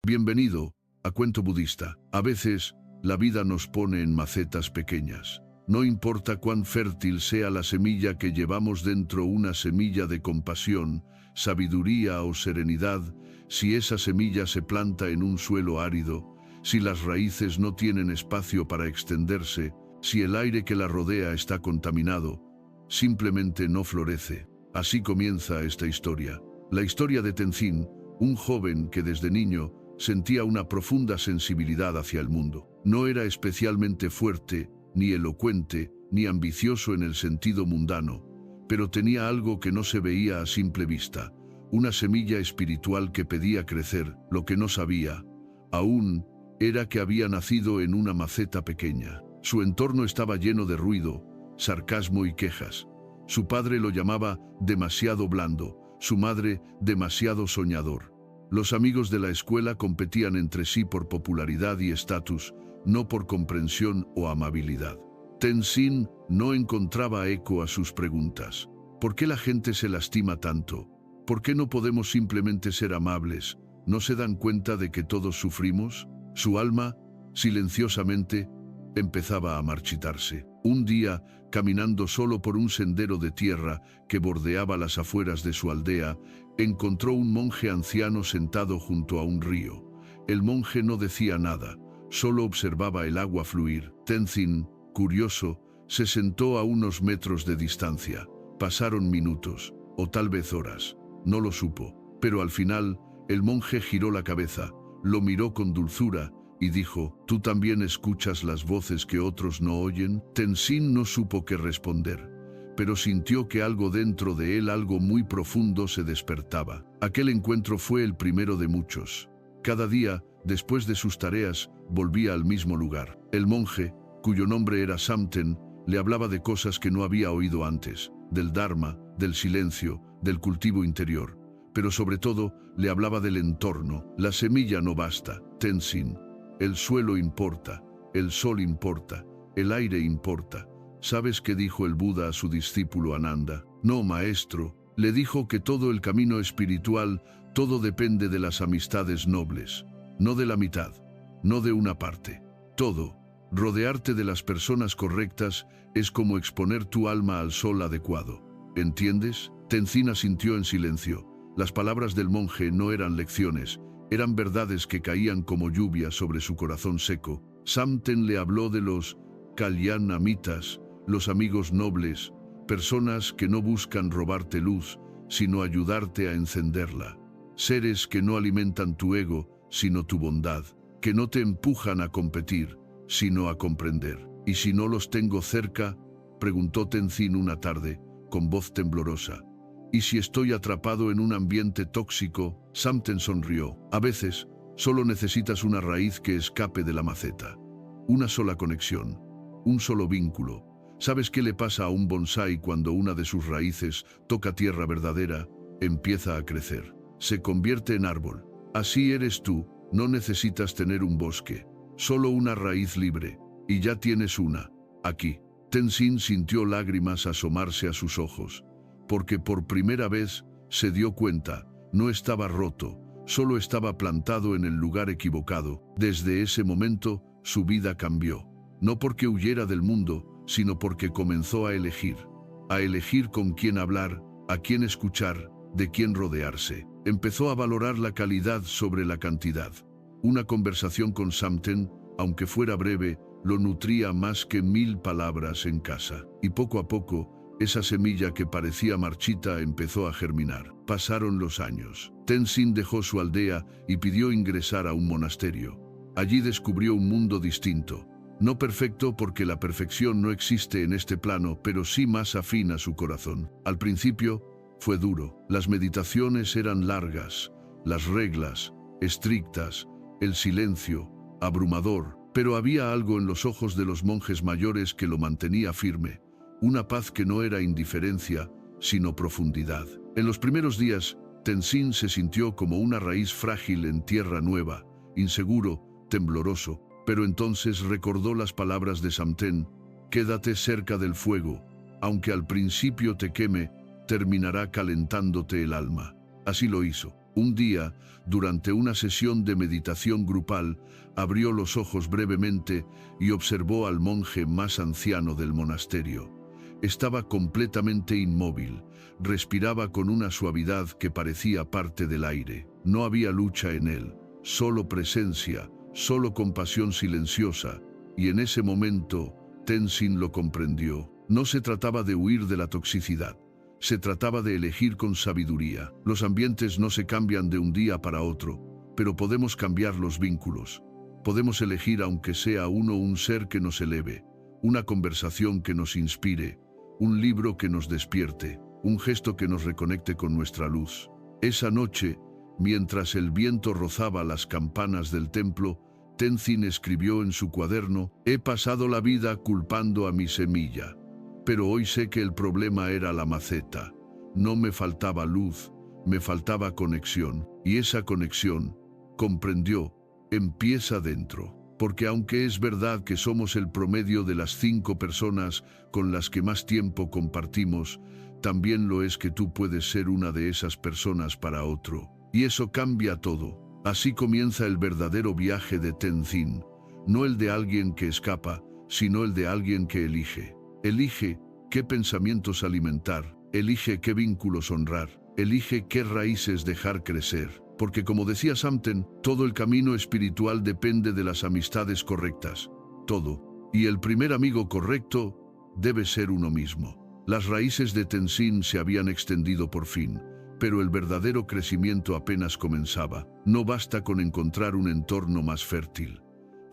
Bienvenido a Cuento Budista. A veces, la vida nos pone en macetas pequeñas. No importa cuán fértil sea la semilla que llevamos dentro, una semilla de compasión, sabiduría o serenidad, si esa semilla se planta en un suelo árido, si las raíces no tienen espacio para extenderse, si el aire que la rodea está contaminado, simplemente no florece. Así comienza esta historia. La historia de Tenzin, un joven que desde niño sentía una profunda sensibilidad hacia el mundo. No era especialmente fuerte, ni elocuente, ni ambicioso en el sentido mundano, pero tenía algo que no se veía a simple vista, una semilla espiritual que pedía crecer. Lo que no sabía, aún, era que había nacido en una maceta pequeña. Su entorno estaba lleno de ruido, sarcasmo y quejas. Su padre lo llamaba demasiado blando, su madre demasiado soñador. Los amigos de la escuela competían entre sí por popularidad y estatus, no por comprensión o amabilidad. Tenzin no encontraba eco a sus preguntas. ¿Por qué la gente se lastima tanto? ¿Por qué no podemos simplemente ser amables? ¿No se dan cuenta de que todos sufrimos? Su alma, silenciosamente, empezaba a marchitarse. Un día, caminando solo por un sendero de tierra que bordeaba las afueras de su aldea, encontró un monje anciano sentado junto a un río. El monje no decía nada, solo observaba el agua fluir. Tenzin, curioso, se sentó a unos metros de distancia. Pasaron minutos, o tal vez horas. No lo supo, pero al final, el monje giró la cabeza, lo miró con dulzura y dijo: ¿Tú también escuchas las voces que otros no oyen? Tenzin no supo qué responder, pero sintió que algo dentro de él, algo muy profundo, se despertaba. Aquel encuentro fue el primero de muchos. Cada día, después de sus tareas, volvía al mismo lugar. El monje, cuyo nombre era Samten, le hablaba de cosas que no había oído antes, del Dharma, del silencio, del cultivo interior. Pero sobre todo, le hablaba del entorno. La semilla no basta, Tenzin. El suelo importa, el sol importa, el aire importa. ¿Sabes qué dijo el Buda a su discípulo Ananda? No, maestro, le dijo que todo el camino espiritual, todo depende de las amistades nobles, no de la mitad, no de una parte. Todo, rodearte de las personas correctas, es como exponer tu alma al sol adecuado. ¿Entiendes? Tenzin asintió en silencio. Las palabras del monje no eran lecciones, eran verdades que caían como lluvia sobre su corazón seco. Samten le habló de los kalyanamitas, los amigos nobles, personas que no buscan robarte luz, sino ayudarte a encenderla. Seres que no alimentan tu ego, sino tu bondad, que no te empujan a competir, sino a comprender. ¿Y si no los tengo cerca?, preguntó Tenzin una tarde, con voz temblorosa. ¿Y si estoy atrapado en un ambiente tóxico? Samten sonrió. A veces, solo necesitas una raíz que escape de la maceta. Una sola conexión, un solo vínculo. ¿Sabes qué le pasa a un bonsái cuando una de sus raíces toca tierra verdadera? Empieza a crecer. Se convierte en árbol. Así eres tú. No necesitas tener un bosque, solo una raíz libre, y ya tienes una. Aquí. Tenzin sintió lágrimas asomarse a sus ojos, porque por primera vez se dio cuenta, no estaba roto, solo estaba plantado en el lugar equivocado. Desde ese momento, su vida cambió, no porque huyera del mundo, sino porque comenzó a elegir con quién hablar, a quién escuchar, de quién rodearse. Empezó a valorar la calidad sobre la cantidad. Una conversación con Samten, aunque fuera breve, lo nutría más que 1000 palabras en casa. Y poco a poco, esa semilla que parecía marchita empezó a germinar. Pasaron los años. Tenzin dejó su aldea y pidió ingresar a un monasterio. Allí descubrió un mundo distinto. No perfecto, porque la perfección no existe en este plano, pero sí más afín a su corazón. Al principio, fue duro. Las meditaciones eran largas, las reglas, estrictas, el silencio, abrumador, pero había algo en los ojos de los monjes mayores que lo mantenía firme. Una paz que no era indiferencia, sino profundidad. En los primeros días, Tenzin se sintió como una raíz frágil en tierra nueva, inseguro, tembloroso, pero entonces recordó las palabras de Samten: quédate cerca del fuego, aunque al principio te queme, terminará calentándote el alma. Así lo hizo. Un día, durante una sesión de meditación grupal, abrió los ojos brevemente y observó al monje más anciano del monasterio. Estaba completamente inmóvil, respiraba con una suavidad que parecía parte del aire. No había lucha en él, solo presencia, solo compasión silenciosa, y en ese momento Tenzin lo comprendió. No se trataba de huir de la toxicidad, se trataba de elegir con sabiduría. Los ambientes no se cambian de un día para otro, pero podemos cambiar los vínculos. Podemos elegir, aunque sea uno, un ser que nos eleve, una conversación que nos inspire, un libro que nos despierte, un gesto que nos reconecte con nuestra luz. Esa noche, mientras el viento rozaba las campanas del templo, Tenzin escribió en su cuaderno: «He pasado la vida culpando a mi semilla, pero hoy sé que el problema era la maceta. No me faltaba luz, me faltaba conexión, y esa conexión, comprendió, empieza dentro». Porque aunque es verdad que somos el promedio de las 5 personas con las que más tiempo compartimos, también lo es que tú puedes ser una de esas personas para otro. Y eso cambia todo. Así comienza el verdadero viaje de Tenzin, no el de alguien que escapa, sino el de alguien que elige. Elige qué pensamientos alimentar, elige qué vínculos honrar, elige qué raíces dejar crecer. Porque como decía Samten, todo el camino espiritual depende de las amistades correctas. Todo. Y el primer amigo correcto debe ser uno mismo. Las raíces de Tenzin se habían extendido por fin, pero el verdadero crecimiento apenas comenzaba. No basta con encontrar un entorno más fértil.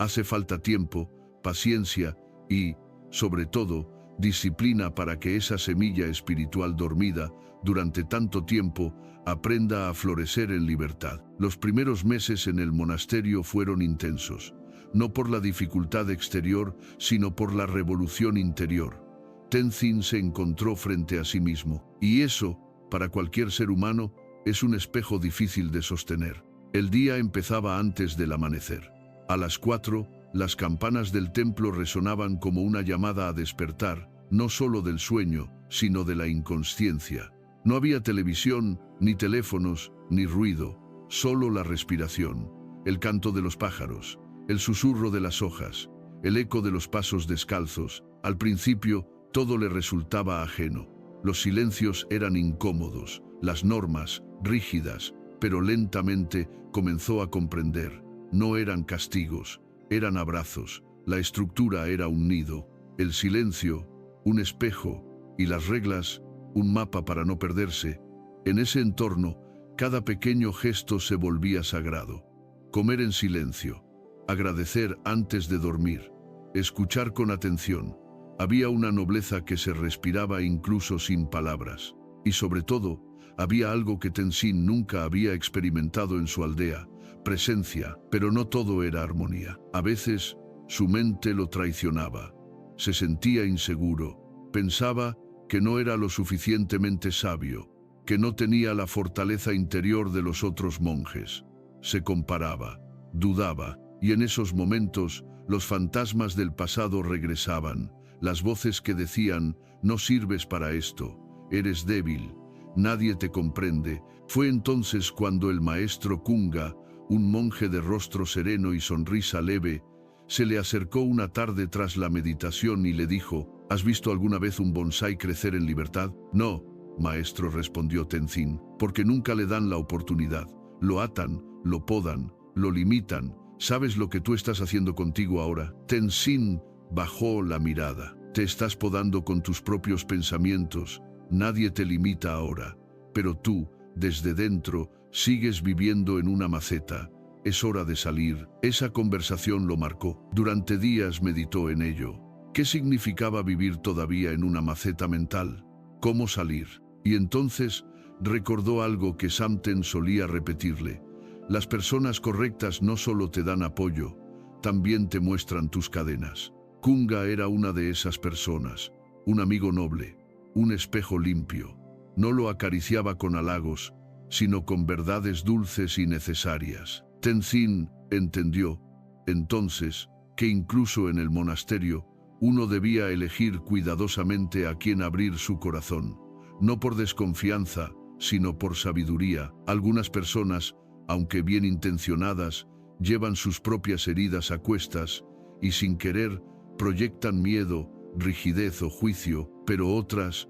Hace falta tiempo, paciencia y, sobre todo, disciplina para que esa semilla espiritual dormida durante tanto tiempo aprenda a florecer en libertad. Los primeros meses en el monasterio fueron intensos, no por la dificultad exterior, sino por la revolución interior. Tenzin se encontró frente a sí mismo, y eso, para cualquier ser humano, es un espejo difícil de sostener. El día empezaba antes del amanecer. A las 4, las campanas del templo resonaban como una llamada a despertar, no solo del sueño, sino de la inconsciencia. No había televisión, ni teléfonos, ni ruido, solo la respiración, el canto de los pájaros, el susurro de las hojas, el eco de los pasos descalzos. Al principio, todo le resultaba ajeno. Los silencios eran incómodos, las normas, rígidas, pero lentamente comenzó a comprender. No eran castigos, eran abrazos, la estructura era un nido, el silencio, un espejo, y las reglas, un mapa para no perderse. En ese entorno, cada pequeño gesto se volvía sagrado. Comer en silencio, agradecer antes de dormir, escuchar con atención. Había una nobleza que se respiraba incluso sin palabras. Y sobre todo, había algo que Tenzin nunca había experimentado en su aldea: presencia, pero no todo era armonía. A veces, su mente lo traicionaba. Se sentía inseguro, pensaba que no era lo suficientemente sabio, que no tenía la fortaleza interior de los otros monjes. Se comparaba, dudaba, y en esos momentos los fantasmas del pasado regresaban, las voces que decían: no sirves para esto, eres débil, nadie te comprende. Fue entonces cuando el maestro Kunga, un monje de rostro sereno y sonrisa leve, se le acercó una tarde tras la meditación y le dijo: ¿has visto alguna vez un bonsái crecer en libertad? No, maestro, respondió Tenzin, porque nunca le dan la oportunidad. Lo atan, lo podan, lo limitan. ¿Sabes lo que tú estás haciendo contigo ahora? Tenzin bajó la mirada. Te estás podando con tus propios pensamientos. Nadie te limita ahora. Pero tú, desde dentro, sigues viviendo en una maceta. Es hora de salir. Esa conversación lo marcó. Durante días meditó en ello. ¿Qué significaba vivir todavía en una maceta mental? ¿Cómo salir? Y entonces recordó algo que Samten solía repetirle: las personas correctas no solo te dan apoyo, también te muestran tus cadenas. Kunga era una de esas personas, un amigo noble, un espejo limpio. No lo acariciaba con halagos, sino con verdades dulces y necesarias. Tenzin entendió, entonces, que incluso en el monasterio, uno debía elegir cuidadosamente a quién abrir su corazón, no por desconfianza, sino por sabiduría. Algunas personas, aunque bien intencionadas, llevan sus propias heridas a cuestas y sin querer proyectan miedo, rigidez o juicio, pero otras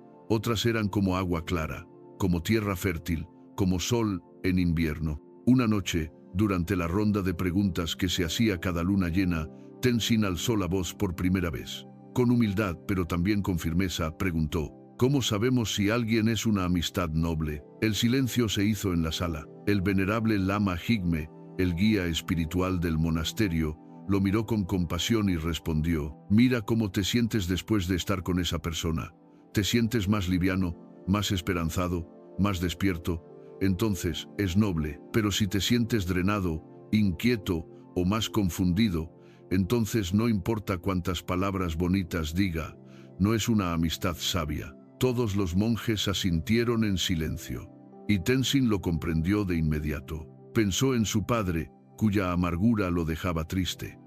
eran como agua clara, como tierra fértil, como sol en invierno. Una noche, durante la ronda de preguntas que se hacía cada luna llena, Tenzin alzó la voz por primera vez. Con humildad, pero también con firmeza, preguntó: ¿cómo sabemos si alguien es una amistad noble? El silencio se hizo en la sala. El venerable Lama Jigme, el guía espiritual del monasterio, lo miró con compasión y respondió: mira cómo te sientes después de estar con esa persona. ¿Te sientes más liviano, más esperanzado, más despierto? Entonces es noble. Pero si te sientes drenado, inquieto o más confundido, entonces no importa cuántas palabras bonitas diga, no es una amistad sabia. Todos los monjes asintieron en silencio. Y Tenzin lo comprendió de inmediato. Pensó en su padre, cuya amargura lo dejaba triste.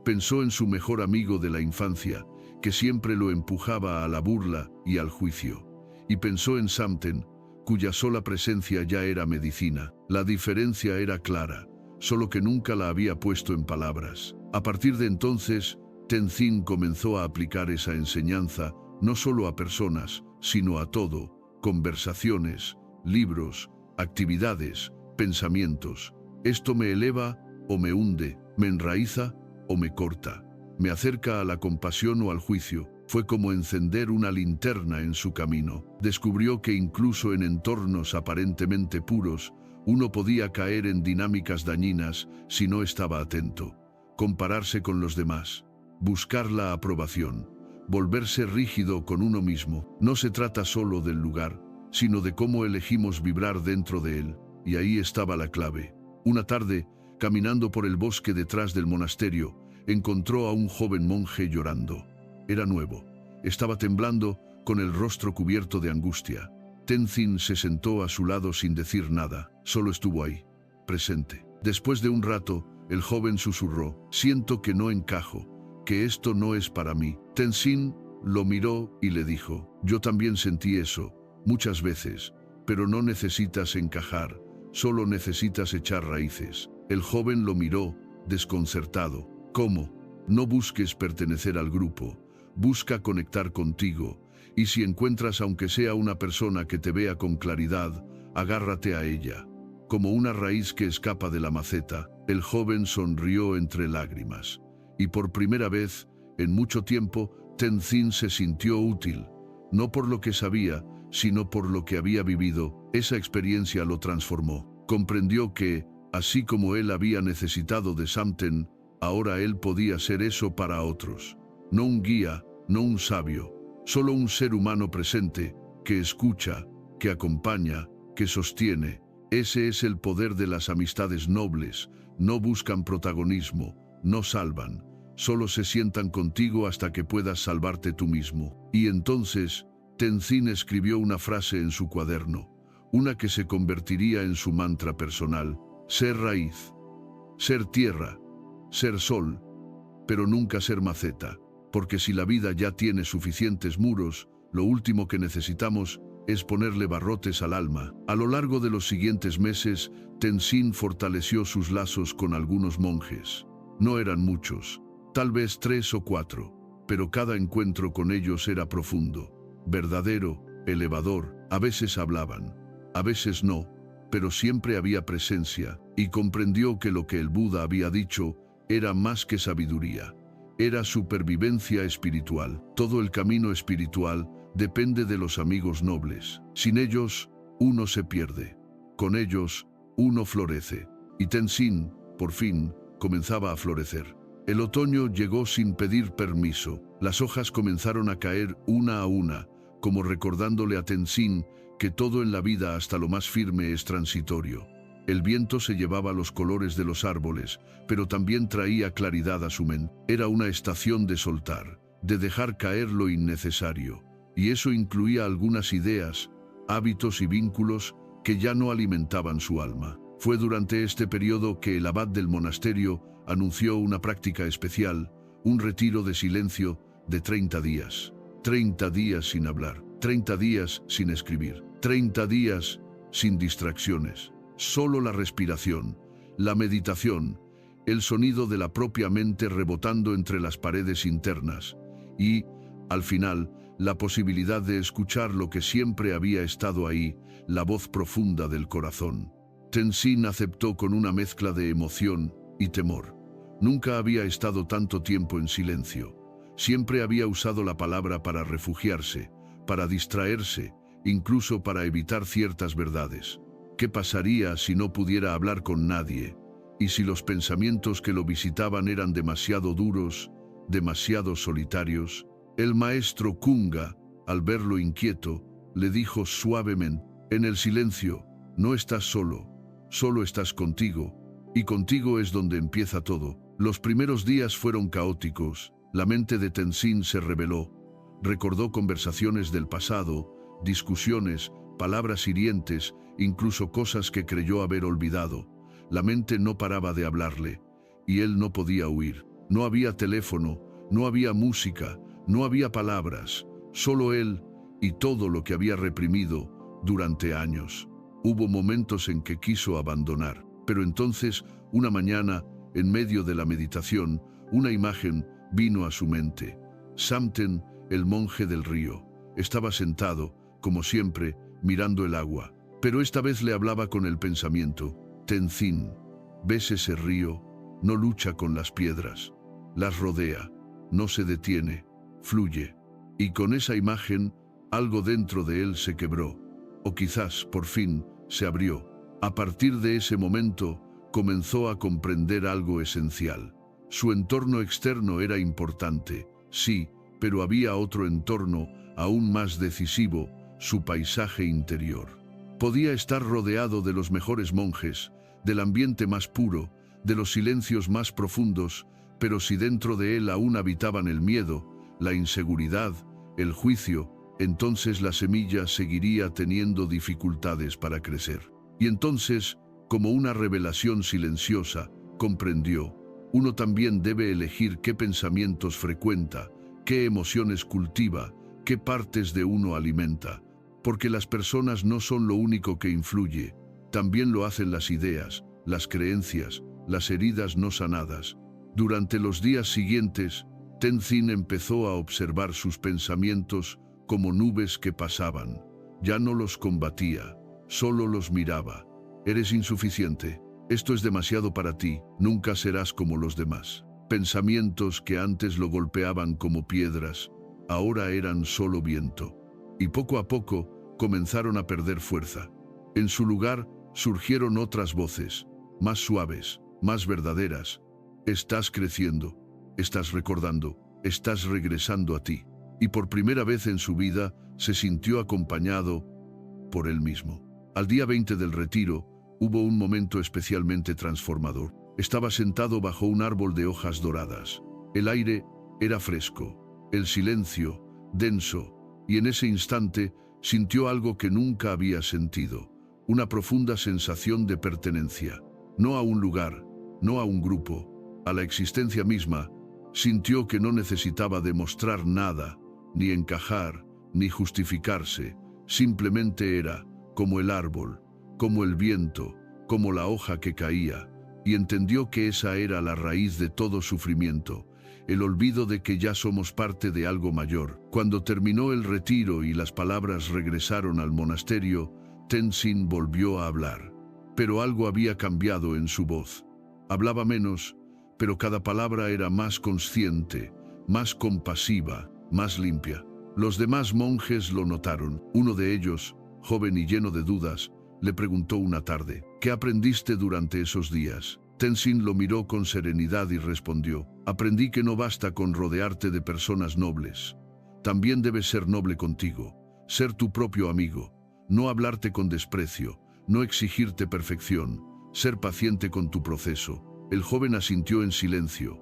Pensó en su mejor amigo de la infancia, que siempre lo empujaba a la burla y al juicio. Y pensó en Samten, cuya sola presencia ya era medicina. La diferencia era clara, solo que nunca la había puesto en palabras. A partir de entonces, Tenzin comenzó a aplicar esa enseñanza no solo a personas, sino a todo: conversaciones, libros, actividades, pensamientos. Esto me eleva o me hunde, me enraiza o me corta, me acerca a la compasión o al juicio. Fue como encender una linterna en su camino. Descubrió que incluso en entornos aparentemente puros, uno podía caer en dinámicas dañinas si no estaba atento. Compararse con los demás, buscar la aprobación, volverse rígido con uno mismo. No se trata solo del lugar, sino de cómo elegimos vibrar dentro de él. Y ahí estaba la clave. Una tarde, caminando por el bosque detrás del monasterio, encontró a un joven monje llorando. Era nuevo. Estaba temblando, con el rostro cubierto de angustia. Tenzin se sentó a su lado sin decir nada. Solo estuvo ahí, presente. Después de un rato, el joven susurró: siento que no encajo, que esto no es para mí. Tenzin lo miró y le dijo: yo también sentí eso, muchas veces, pero no necesitas encajar, solo necesitas echar raíces. El joven lo miró, desconcertado. ¿Cómo? No busques pertenecer al grupo, busca conectar contigo, y si encuentras aunque sea una persona que te vea con claridad, agárrate a ella. Como una raíz que escapa de la maceta, el joven sonrió entre lágrimas. Y por primera vez, en mucho tiempo, Tenzin se sintió útil, no por lo que sabía, sino por lo que había vivido. Esa experiencia lo transformó. Comprendió que, así como él había necesitado de Samten, ahora él podía ser eso para otros. No un guía, no un sabio, solo un ser humano presente, que escucha, que acompaña, que sostiene. Ese es el poder de las amistades nobles. No buscan protagonismo, no salvan, solo se sientan contigo hasta que puedas salvarte tú mismo. Y entonces, Tenzin escribió una frase en su cuaderno, una que se convertiría en su mantra personal: ser raíz, ser tierra, ser sol, pero nunca ser maceta, porque si la vida ya tiene suficientes muros, lo último que necesitamos es ponerle barrotes al alma. A lo largo de los siguientes meses, Tenzin fortaleció sus lazos con algunos monjes. No eran muchos, tal vez 3 o 4, pero cada encuentro con ellos era profundo, verdadero, elevador. A veces hablaban, a veces no, pero siempre había presencia, y comprendió que lo que el Buda había dicho era más que sabiduría, era supervivencia espiritual. Todo el camino espiritual depende de los amigos nobles. Sin ellos, uno se pierde. Con ellos, uno florece. Y Tenzin, por fin, comenzaba a florecer. El otoño llegó sin pedir permiso. Las hojas comenzaron a caer una a una, como recordándole a Tenzin que todo en la vida, hasta lo más firme, es transitorio. El viento se llevaba los colores de los árboles, pero también traía claridad a su mente. Era una estación de soltar, de dejar caer lo innecesario. Y eso incluía algunas ideas, hábitos y vínculos que ya no alimentaban su alma. Fue durante este periodo que el abad del monasterio anunció una práctica especial, un retiro de silencio de 30 días. 30 días sin hablar, 30 días sin escribir, 30 días sin distracciones, solo la respiración, la meditación, el sonido de la propia mente rebotando entre las paredes internas y, al final, la posibilidad de escuchar lo que siempre había estado ahí, la voz profunda del corazón. Tenzin aceptó con una mezcla de emoción y temor. Nunca había estado tanto tiempo en silencio. Siempre había usado la palabra para refugiarse, para distraerse, incluso para evitar ciertas verdades. ¿Qué pasaría si no pudiera hablar con nadie? ¿Y si los pensamientos que lo visitaban eran demasiado duros, demasiado solitarios? El maestro Kunga, al verlo inquieto, le dijo suavemente: en el silencio, no estás solo, solo estás contigo, y contigo es donde empieza todo. Los primeros días fueron caóticos. La mente de Tenzin se rebeló. Recordó conversaciones del pasado, discusiones, palabras hirientes, incluso cosas que creyó haber olvidado. La mente no paraba de hablarle, y él no podía huir. No había teléfono, no había música, no había palabras, solo él y todo lo que había reprimido durante años. Hubo momentos en que quiso abandonar, pero entonces, una mañana, en medio de la meditación, una imagen vino a su mente. Samten, el monje del río, estaba sentado, como siempre, mirando el agua, pero esta vez le hablaba con el pensamiento. Tenzin, ¿ves ese río? No lucha con las piedras, las rodea, no se detiene, fluye. Y con esa imagen, algo dentro de él se quebró, o quizás, por fin, se abrió. A partir de ese momento, comenzó a comprender algo esencial. Su entorno externo era importante, sí, pero había otro entorno, aún más decisivo, su paisaje interior. Podía estar rodeado de los mejores monjes, del ambiente más puro, de los silencios más profundos, pero si dentro de él aún habitaban el miedo, la inseguridad, el juicio, entonces la semilla seguiría teniendo dificultades para crecer. Y entonces, como una revelación silenciosa, comprendió: uno también debe elegir qué pensamientos frecuenta, qué emociones cultiva, qué partes de uno alimenta, porque las personas no son lo único que influye, también lo hacen las ideas, las creencias, las heridas no sanadas. Durante los días siguientes, Tenzin empezó a observar sus pensamientos como nubes que pasaban. Ya no los combatía, solo los miraba. Eres insuficiente, esto es demasiado para ti, nunca serás como los demás. Pensamientos que antes lo golpeaban como piedras, ahora eran solo viento. Y poco a poco comenzaron a perder fuerza. En su lugar surgieron otras voces, más suaves, más verdaderas. Estás creciendo, estás recordando, estás regresando a ti. Y por primera vez en su vida se sintió acompañado por él mismo. Al día 20 del retiro, hubo un momento especialmente transformador. Estaba sentado bajo un árbol de hojas doradas. El aire era fresco, el silencio denso, y en ese instante sintió algo que nunca había sentido, una profunda sensación de pertenencia. No a un lugar, no a un grupo, a la existencia misma. Sintió que no necesitaba demostrar nada, ni encajar, ni justificarse. Simplemente era, como el árbol, como el viento, como la hoja que caía, y entendió que esa era la raíz de todo sufrimiento, el olvido de que ya somos parte de algo mayor. Cuando terminó el retiro y las palabras regresaron al monasterio, Tenzin volvió a hablar. Pero algo había cambiado en su voz. Hablaba menos, pero cada palabra era más consciente, más compasiva, más limpia. Los demás monjes lo notaron. Uno de ellos, joven y lleno de dudas, le preguntó una tarde: ¿qué aprendiste durante esos días? Tenzin lo miró con serenidad y respondió: aprendí que no basta con rodearte de personas nobles. También debes ser noble contigo, ser tu propio amigo, no hablarte con desprecio, no exigirte perfección, ser paciente con tu proceso. El joven asintió en silencio,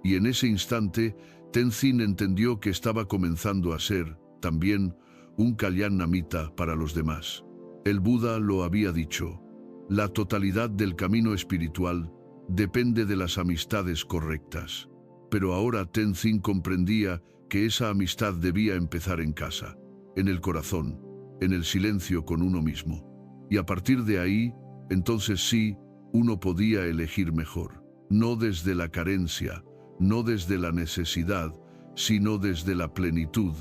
y en ese instante Tenzin entendió que estaba comenzando a ser, también, un Kalyan Namita para los demás. El Buda lo había dicho: la totalidad del camino espiritual depende de las amistades correctas. Pero ahora Tenzin comprendía que esa amistad debía empezar en casa, en el corazón, en el silencio con uno mismo. Y a partir de ahí, entonces sí, uno podía elegir mejor. No desde la carencia, no desde la necesidad, sino desde la plenitud,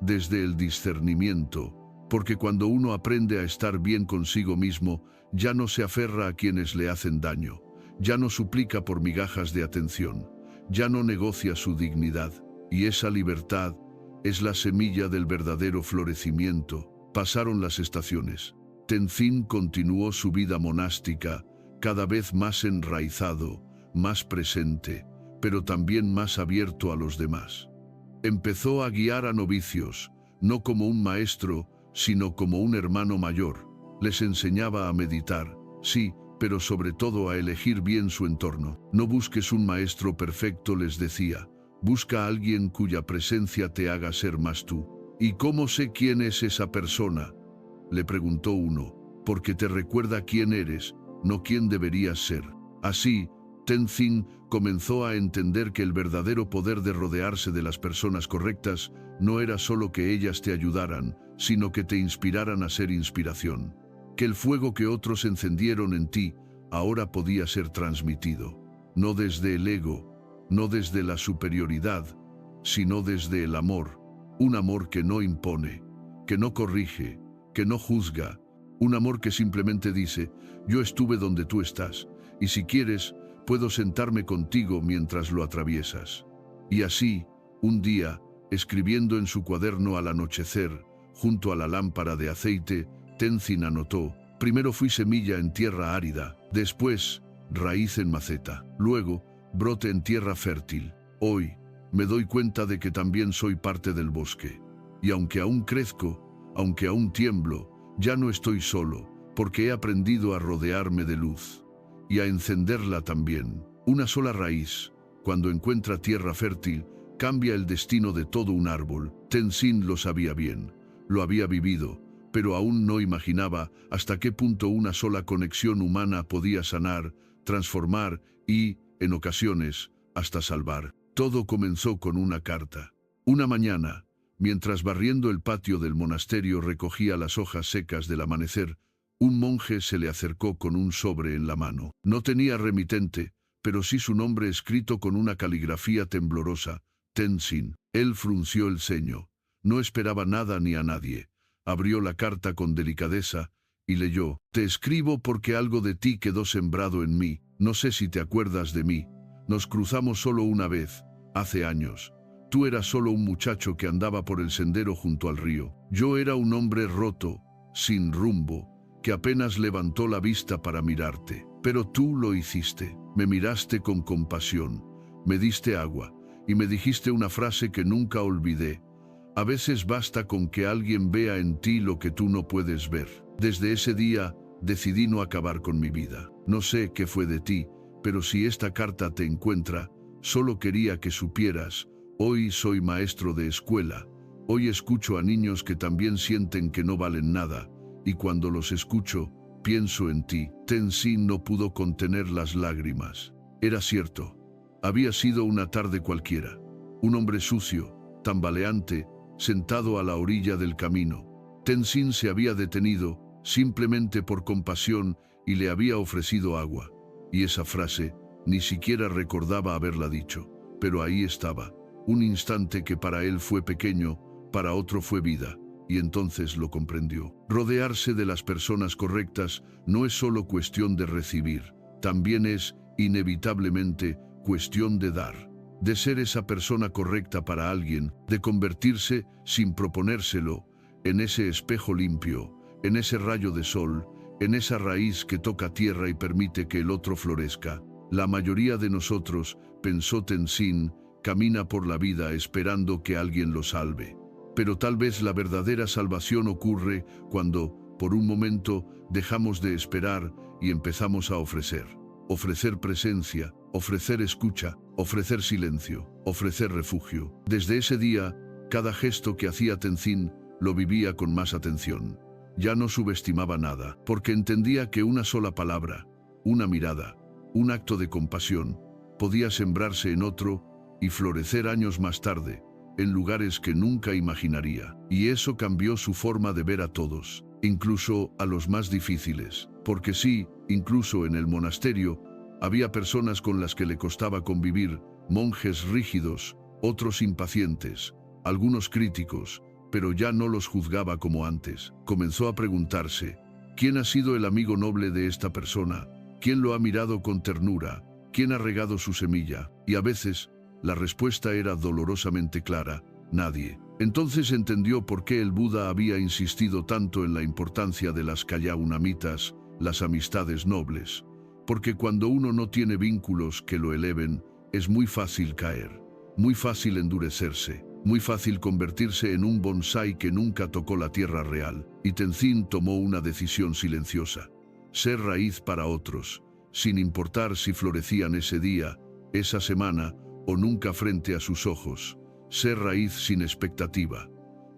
desde el discernimiento, porque cuando uno aprende a estar bien consigo mismo, ya no se aferra a quienes le hacen daño, ya no suplica por migajas de atención, ya no negocia su dignidad, y esa libertad es la semilla del verdadero florecimiento. Pasaron las estaciones. Tenzin continuó su vida monástica, cada vez más enraizado, más presente, pero también más abierto a los demás. Empezó a guiar a novicios, no como un maestro, sino como un hermano mayor. Les enseñaba a meditar, sí, pero sobre todo a elegir bien su entorno. No busques un maestro perfecto, les decía. Busca a alguien cuya presencia te haga ser más tú. ¿Y cómo sé quién es esa persona?, le preguntó uno. Porque te recuerda quién eres, no quién deberías ser. Así, Tenzin comenzó a entender que el verdadero poder de rodearse de las personas correctas no era solo que ellas te ayudaran, sino que te inspiraran a ser inspiración. Que el fuego que otros encendieron en ti ahora podía ser transmitido, no desde el ego, no desde la superioridad, sino desde el amor, un amor que no impone, que no corrige, que no juzga, un amor que simplemente dice, yo estuve donde tú estás, y si quieres, puedo sentarme contigo mientras lo atraviesas. Y así, un día, escribiendo en su cuaderno al anochecer, junto a la lámpara de aceite, Tenzin anotó, primero fui semilla en tierra árida, después, raíz en maceta, luego, brote en tierra fértil. Hoy, me doy cuenta de que también soy parte del bosque. Y aunque aún crezco, aunque aún tiemblo, ya no estoy solo, porque he aprendido a rodearme de luz y a encenderla también. Una sola raíz, cuando encuentra tierra fértil, cambia el destino de todo un árbol. Tenzin lo sabía bien, lo había vivido, pero aún no imaginaba hasta qué punto una sola conexión humana podía sanar, transformar y, en ocasiones, hasta salvar. Todo comenzó con una carta. Una mañana, mientras barriendo el patio del monasterio recogía las hojas secas del amanecer, un monje se le acercó con un sobre en la mano. No tenía remitente, pero sí su nombre escrito con una caligrafía temblorosa, Tenzin. Él frunció el ceño. No esperaba nada ni a nadie. Abrió la carta con delicadeza y leyó, te escribo porque algo de ti quedó sembrado en mí. No sé si te acuerdas de mí. Nos cruzamos solo una vez, hace años. Tú eras solo un muchacho que andaba por el sendero junto al río. Yo era un hombre roto, sin rumbo, que apenas levantó la vista para mirarte. Pero tú lo hiciste. Me miraste con compasión, me diste agua y me dijiste una frase que nunca olvidé. A veces basta con que alguien vea en ti lo que tú no puedes ver. Desde ese día, decidí no acabar con mi vida. No sé qué fue de ti, pero si esta carta te encuentra, solo quería que supieras, hoy soy maestro de escuela. Hoy escucho a niños que también sienten que no valen nada, y cuando los escucho, pienso en ti. Tenzin no pudo contener las lágrimas. Era cierto. Había sido una tarde cualquiera. Un hombre sucio, tambaleante, sentado a la orilla del camino. Tenzin se había detenido, simplemente por compasión, y le había ofrecido agua. Y esa frase, ni siquiera recordaba haberla dicho. Pero ahí estaba, un instante que para él fue pequeño, para otro fue vida. Y entonces lo comprendió. Rodearse de las personas correctas no es solo cuestión de recibir, también es, inevitablemente, cuestión de dar. De ser esa persona correcta para alguien, de convertirse, sin proponérselo, en ese espejo limpio, en ese rayo de sol, en esa raíz que toca tierra y permite que el otro florezca. La mayoría de nosotros, pensó Tenzin, camina por la vida esperando que alguien lo salve. Pero tal vez la verdadera salvación ocurre cuando, por un momento, dejamos de esperar y empezamos a ofrecer. Ofrecer presencia, ofrecer escucha, ofrecer silencio, ofrecer refugio. Desde ese día, cada gesto que hacía Tenzin lo vivía con más atención. Ya no subestimaba nada, porque entendía que una sola palabra, una mirada, un acto de compasión, podía sembrarse en otro y florecer años más tarde, en lugares que nunca imaginaría. Y eso cambió su forma de ver a todos. incluso a los más difíciles. Porque sí, incluso en el monasterio, había personas con las que le costaba convivir, monjes rígidos, otros impacientes, algunos críticos, pero ya no los juzgaba como antes. Comenzó a preguntarse, ¿quién ha sido el amigo noble de esta persona? ¿Quién lo ha mirado con ternura? ¿Quién ha regado su semilla? Y a veces, la respuesta era dolorosamente clara: nadie. Entonces entendió por qué el Buda había insistido tanto en la importancia de las Kaya-unamitas, las amistades nobles. Porque cuando uno no tiene vínculos que lo eleven, es muy fácil caer, muy fácil endurecerse, muy fácil convertirse en un bonsái que nunca tocó la tierra real. Y Tenzin tomó una decisión silenciosa: ser raíz para otros, sin importar si florecían ese día, esa semana o nunca frente a sus ojos. Ser raíz sin expectativa,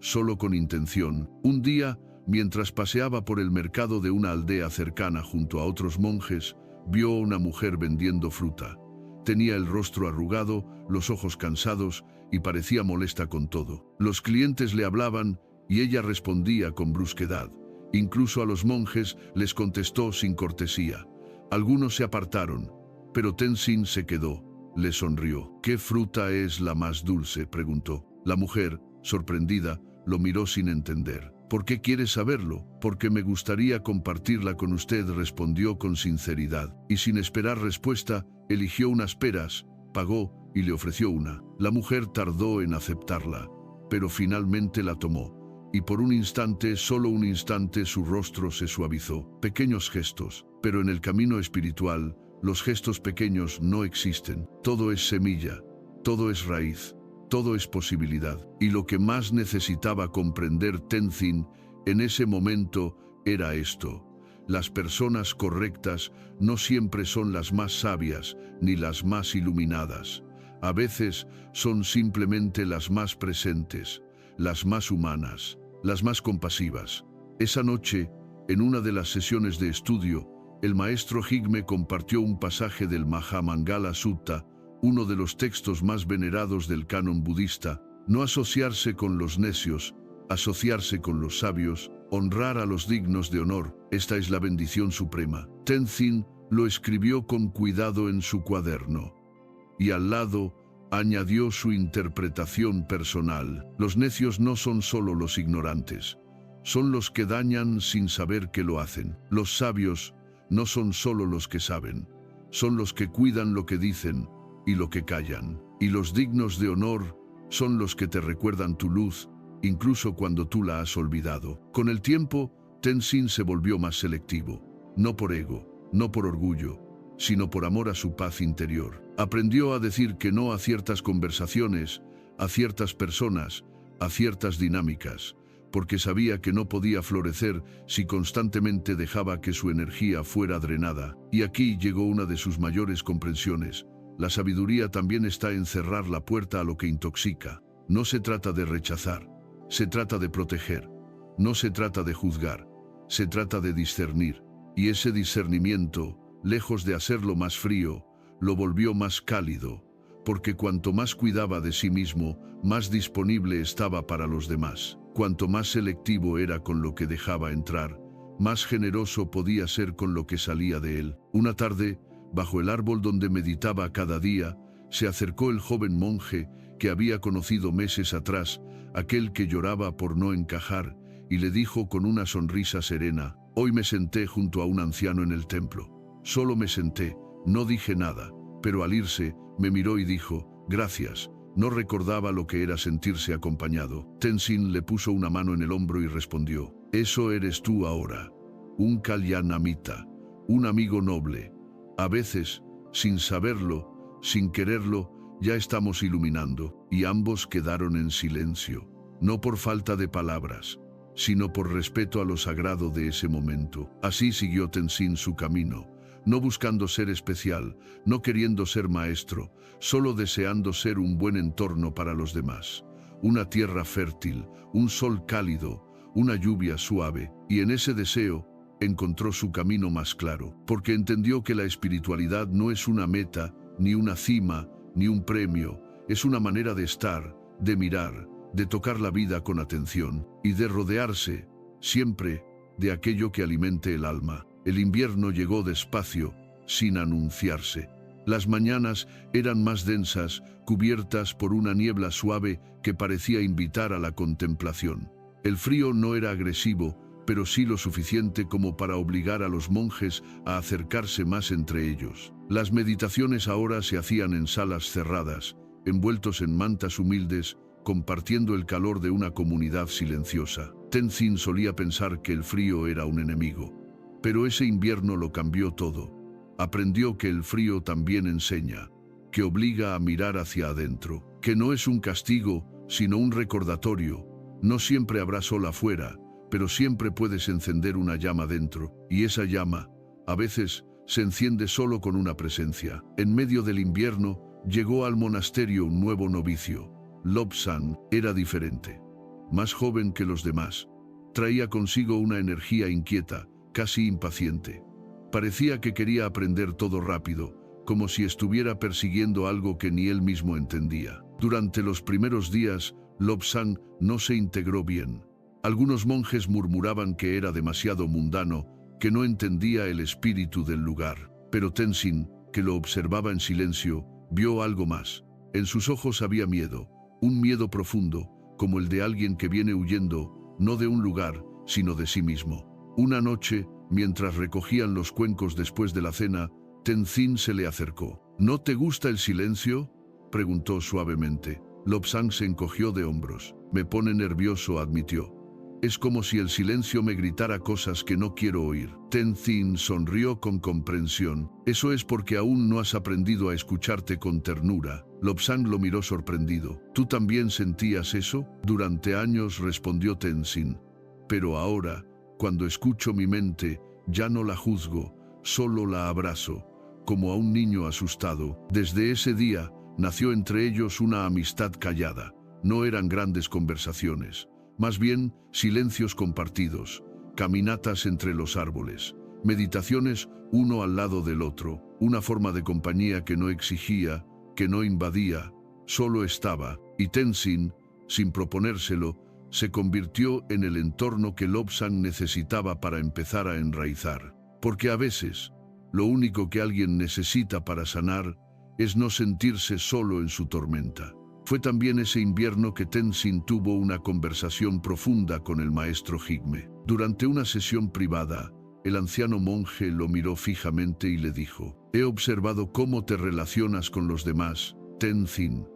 solo con intención. Un día, mientras paseaba por el mercado de una aldea cercana junto a otros monjes, vio a una mujer vendiendo fruta. Tenía el rostro arrugado, los ojos cansados y parecía molesta con todo. Los clientes le hablaban y ella respondía con brusquedad. Incluso a los monjes les contestó sin cortesía. Algunos se apartaron, pero Tenzin se quedó. Le sonrió. ¿Qué fruta es la más dulce?, preguntó. La mujer, sorprendida, lo miró sin entender. ¿Por qué quiere saberlo? Porque me gustaría compartirla con usted, respondió con sinceridad. Y sin esperar respuesta, eligió unas peras, pagó y le ofreció una. La mujer tardó en aceptarla, pero finalmente la tomó. Y por un instante, solo un instante, su rostro se suavizó. Pequeños gestos, pero en el camino espiritual, los gestos pequeños no existen. Todo es semilla, todo es raíz, todo es posibilidad. Y lo que más necesitaba comprender Tenzin en ese momento era esto: las personas correctas no siempre son las más sabias ni las más iluminadas. A veces son simplemente las más presentes, las más humanas, las más compasivas. Esa noche, en una de las sesiones de estudio, el maestro Jigme compartió un pasaje del Mahamangala Sutta, uno de los textos más venerados del canon budista. No asociarse con los necios, asociarse con los sabios, honrar a los dignos de honor. Esta es la bendición suprema. Tenzin lo escribió con cuidado en su cuaderno. Y al lado, añadió su interpretación personal. Los necios no son solo los ignorantes, son los que dañan sin saber que lo hacen. Los sabios no son solo los que saben, son los que cuidan lo que dicen y lo que callan. Y los dignos de honor son los que te recuerdan tu luz, incluso cuando tú la has olvidado. Con el tiempo, Tenzin se volvió más selectivo, no por ego, no por orgullo, sino por amor a su paz interior. Aprendió a decir que no a ciertas conversaciones, a ciertas personas, a ciertas dinámicas, porque sabía que no podía florecer si constantemente dejaba que su energía fuera drenada. Y aquí llegó una de sus mayores comprensiones: la sabiduría también está en cerrar la puerta a lo que intoxica. No se trata de rechazar, se trata de proteger. No se trata de juzgar, se trata de discernir. Y ese discernimiento, lejos de hacerlo más frío, lo volvió más cálido, porque cuanto más cuidaba de sí mismo, más disponible estaba para los demás. Cuanto más selectivo era con lo que dejaba entrar, más generoso podía ser con lo que salía de él. Una tarde, bajo el árbol donde meditaba cada día, se acercó el joven monje que había conocido meses atrás, aquel que lloraba por no encajar, y le dijo con una sonrisa serena: hoy me senté junto a un anciano en el templo. Solo me senté, no dije nada, pero al irse, me miró y dijo: gracias. No recordaba lo que era sentirse acompañado. Tenzin le puso una mano en el hombro y respondió: eso eres tú ahora, un Kalyanamita, un amigo noble. A veces, sin saberlo, sin quererlo, ya estamos iluminando. Y ambos quedaron en silencio, no por falta de palabras, sino por respeto a lo sagrado de ese momento. Así siguió Tenzin su camino, no buscando ser especial, no queriendo ser maestro, solo deseando ser un buen entorno para los demás. Una tierra fértil, un sol cálido, una lluvia suave. Y en ese deseo, encontró su camino más claro, porque entendió que la espiritualidad no es una meta, ni una cima, ni un premio. Es una manera de estar, de mirar, de tocar la vida con atención y de rodearse, siempre, de aquello que alimente el alma. El invierno llegó despacio, sin anunciarse. Las mañanas eran más densas, cubiertas por una niebla suave que parecía invitar a la contemplación. El frío no era agresivo, pero sí lo suficiente como para obligar a los monjes a acercarse más entre ellos. Las meditaciones ahora se hacían en salas cerradas, envueltos en mantas humildes, compartiendo el calor de una comunidad silenciosa. Tenzin solía pensar que el frío era un enemigo, pero ese invierno lo cambió todo. Aprendió que el frío también enseña, que obliga a mirar hacia adentro, que no es un castigo, sino un recordatorio. No siempre habrá sol afuera, pero siempre puedes encender una llama dentro, y esa llama, a veces, se enciende solo con una presencia. En medio del invierno, llegó al monasterio un nuevo novicio. Lobsang era diferente, más joven que los demás. Traía consigo una energía inquieta, casi impaciente. Parecía que quería aprender todo rápido, como si estuviera persiguiendo algo que ni él mismo entendía. Durante los primeros días, Lobsang no se integró bien. Algunos monjes murmuraban que era demasiado mundano, que no entendía el espíritu del lugar. Pero Tenzin, que lo observaba en silencio, vio algo más. En sus ojos había miedo, un miedo profundo, como el de alguien que viene huyendo, no de un lugar, sino de sí mismo. Una noche, mientras recogían los cuencos después de la cena, Tenzin se le acercó. ¿No te gusta el silencio?, preguntó suavemente. Lobsang se encogió de hombros. Me pone nervioso, admitió. Es como si el silencio me gritara cosas que no quiero oír. Tenzin sonrió con comprensión. Eso es porque aún no has aprendido a escucharte con ternura. Lobsang lo miró sorprendido. ¿Tú también sentías eso? Durante años, respondió Tenzin. Pero ahora, cuando escucho mi mente, ya no la juzgo, solo la abrazo, como a un niño asustado. Desde ese día, nació entre ellos una amistad callada. No eran grandes conversaciones, más bien silencios compartidos, caminatas entre los árboles, meditaciones uno al lado del otro, una forma de compañía que no exigía, que no invadía, solo estaba, y Tenzin, sin proponérselo, se convirtió en el entorno que Lobsang necesitaba para empezar a enraizar. Porque a veces, lo único que alguien necesita para sanar es no sentirse solo en su tormenta. Fue también ese invierno que Tenzin tuvo una conversación profunda con el maestro Jigme. Durante una sesión privada, el anciano monje lo miró fijamente y le dijo: «He observado cómo te relacionas con los demás, Tenzin,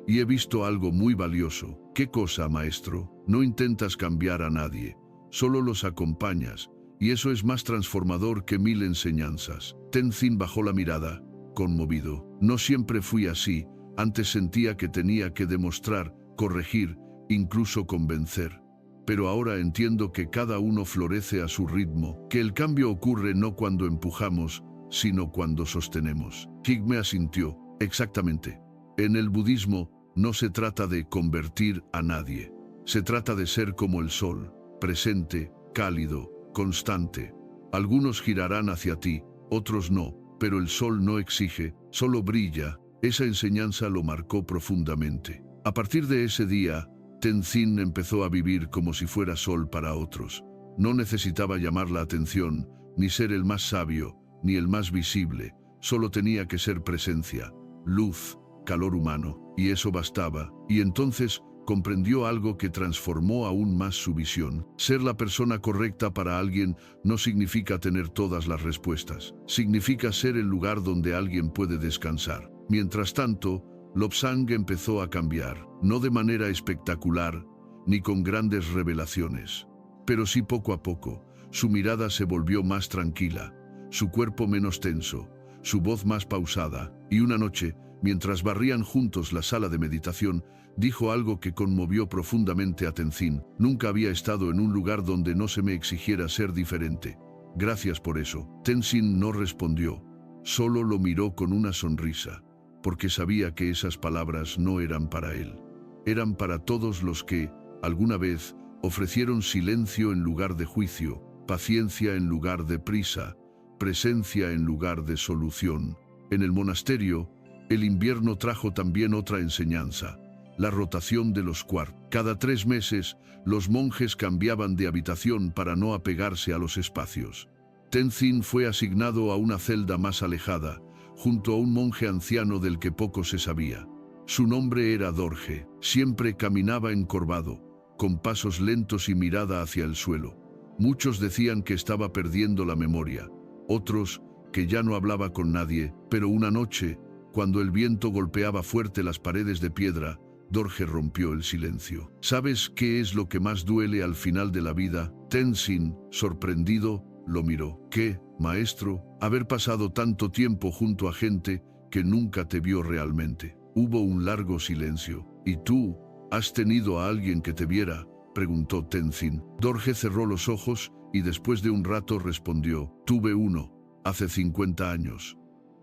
y he visto algo muy valioso». «¿Qué cosa, maestro?» «No intentas cambiar a nadie, solo los acompañas, y eso es más transformador que 1000 enseñanzas». Tenzin bajó la mirada, conmovido. «No siempre fui así. Antes sentía que tenía que demostrar, corregir, incluso convencer. Pero ahora entiendo que cada uno florece a su ritmo, que el cambio ocurre no cuando empujamos, sino cuando sostenemos». Jigme asintió. «Exactamente. En el budismo, no se trata de convertir a nadie. Se trata de ser como el sol, presente, cálido, constante. Algunos girarán hacia ti, otros no, pero el sol no exige, solo brilla». Esa enseñanza lo marcó profundamente. A partir de ese día, Tenzin empezó a vivir como si fuera sol para otros. No necesitaba llamar la atención, ni ser el más sabio, ni el más visible. Solo tenía que ser presencia, luz, calor humano, y eso bastaba. Y entonces comprendió algo que transformó aún más su visión. Ser la persona correcta para alguien no significa tener todas las respuestas. Significa ser el lugar donde alguien puede descansar. Mientras tanto, Lobsang empezó a cambiar, no de manera espectacular, ni con grandes revelaciones. Pero sí poco a poco, su mirada se volvió más tranquila, su cuerpo menos tenso, su voz más pausada, y una noche, mientras barrían juntos la sala de meditación, dijo algo que conmovió profundamente a Tenzin. «Nunca había estado en un lugar donde no se me exigiera ser diferente. Gracias por eso». Tenzin no respondió, solo lo miró con una sonrisa, porque sabía que esas palabras no eran para él. Eran para todos los que, alguna vez, ofrecieron silencio en lugar de juicio, paciencia en lugar de prisa, presencia en lugar de solución. En el monasterio, el invierno trajo también otra enseñanza. la rotación de los cuartos. Cada 3 meses, los monjes cambiaban de habitación para no apegarse a los espacios. Tenzin fue asignado a una celda más alejada, junto a un monje anciano del que poco se sabía. Su nombre era Dorje. Siempre caminaba encorvado, con pasos lentos y mirada hacia el suelo. Muchos decían que estaba perdiendo la memoria, otros que ya no hablaba con nadie, pero una noche, cuando el viento golpeaba fuerte las paredes de piedra, Dorje rompió el silencio. ¿Sabes qué es lo que más duele al final de la vida? Tenzin, sorprendido, lo miró. ¿Qué, maestro? Haber pasado tanto tiempo junto a gente que nunca te vio realmente. Hubo un largo silencio. ¿Y tú, has tenido a alguien que te viera?, preguntó Tenzin. Dorje cerró los ojos y después de un rato respondió: tuve uno, hace 50 años.